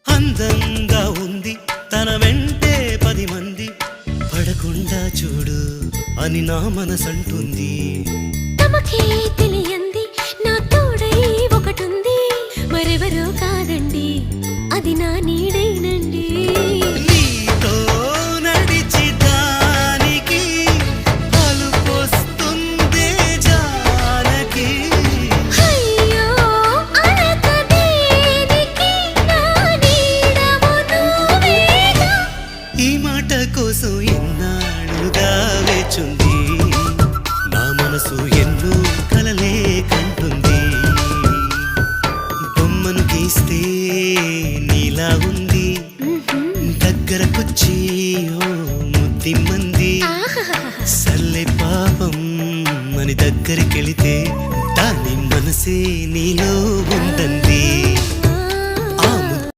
అందంగా ఉంది తన వెంటే 10 మంది పడకుండా చూడు అని నా మనసంటుంది. తమకే తెలియంది నా తోడై ఒకటుంది, మరెవరో కాదండి అది నా నీడైనండి. నీతో నడిచి దానికి అలుపొస్తుందే జానకి. అయ్యో అనక దేనికి నా నీడవు నువ్వేగా. ఈ మాట కోసం ఎన్నాళ్ళుగా వేచుంది నా మనసు, ఎన్నో కలలే కంటుంది. బొమ్మను గీస్తే నీలా ఉంది, దగ్గరకొచ్చి ఓ ముద్దిమ్మంది. సల్లే పాపం అని దగ్గరికెళితే దాని మనసే నీలో